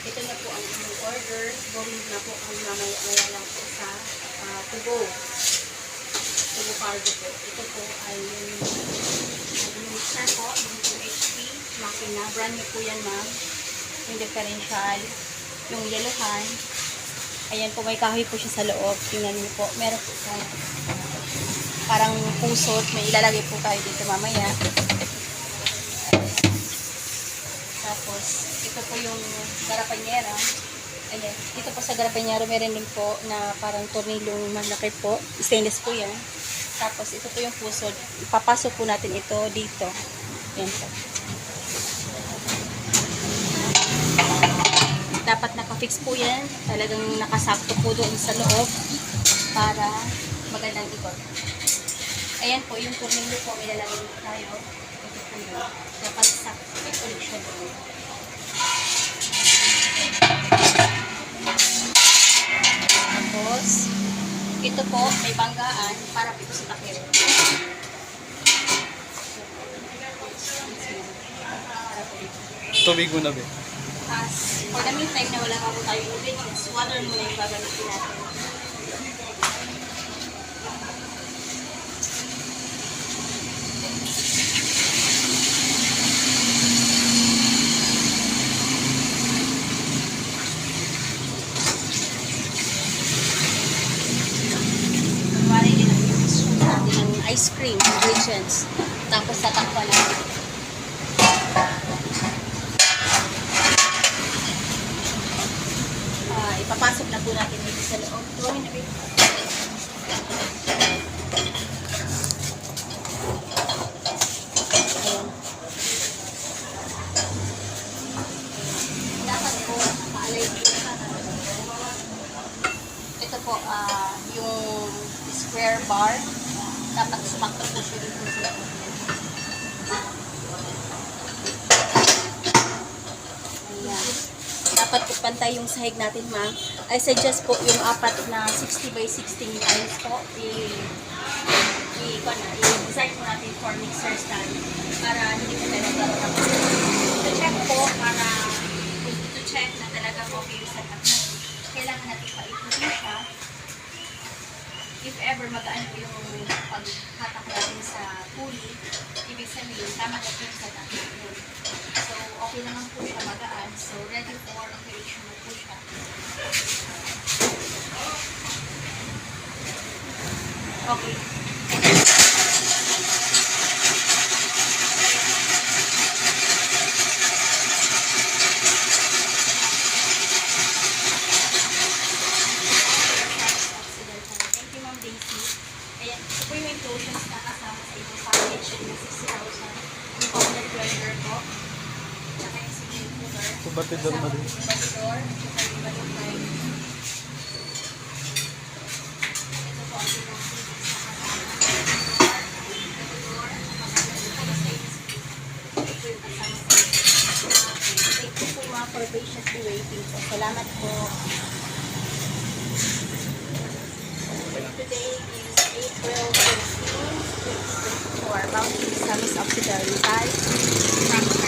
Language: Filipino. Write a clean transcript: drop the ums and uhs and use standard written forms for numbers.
Ito na po ang inyong order. Gawin na po ang mamaya lang po sa Tugo. Tugo cargo po. Ito po ay yung mixer po, yung 2 HP makina. Brand new po yan, ma'am. Yung differential, yung yellowhan. Ayan po, may kahoy po siya sa loob. Tingnan niyo po. Meron po sa parang pusot. May ilalagay po tayo dito mamaya. Tapos, ito po yung garapanyera. Ayan. Dito po sa garapanyera, meron din po na parang tornilong malaki po. Stainless po yan. Tapos, ito po yung pusod. Ipapasok po natin ito dito. Ayan po. Dapat nakafix po yan. Talagang nakasakto po doon sa loob para magandang ikot. Ayan po, yung tornilyo po, may lalagay tayo. Ito po yun. Dapat sakto ulit siya doon. Tapos, ito po, may banggaan para po sa takip. Tubig mo na, be. For the meantime na wala pa po tayong ingredients, water muna yung gagamitin natin. Kunwari din ang use natin ng ice cream ingredients. Tapos tatakpan natin. Ipapasok na po natin dito sa loob. Tuwagin na ba? Ayan. Dapat po nakaalay dito sa ito po, yung square bar. Dapat sumakto po siya dito sa loob. Ayan. Dapat pantay yung sahig natin, ma'am. I suggest po yung apat na 60 by 16 tiles po. I-design po natin for mixer stand para hindi po tayo nagkaroon. I-check po para i-check na talagang okay yung setup natin. Kailangan natin pa-ituloy siya. If ever magaan po yung paghatak natin sa pulley, ibig sabihin, tama na po yung setup natin. So, okay naman po siya magaan. So, ready for operation na po siya. Okay. Thank you, Ma'am Daisy. Ayan, ito po yung inclusions na kasama sa ibang package yung 60,000. Yung outlet blender po. Saka yung single cooler. So, batidor na din. Yung batidor. Saka yung balutay. Ito po ang ibang settings na kasama. Batidor. Ito yung kasama sa thank you po mga for patiently waiting po. Salamat po. Today is April 15, 2024. Bounty Samis Auxiliary 5.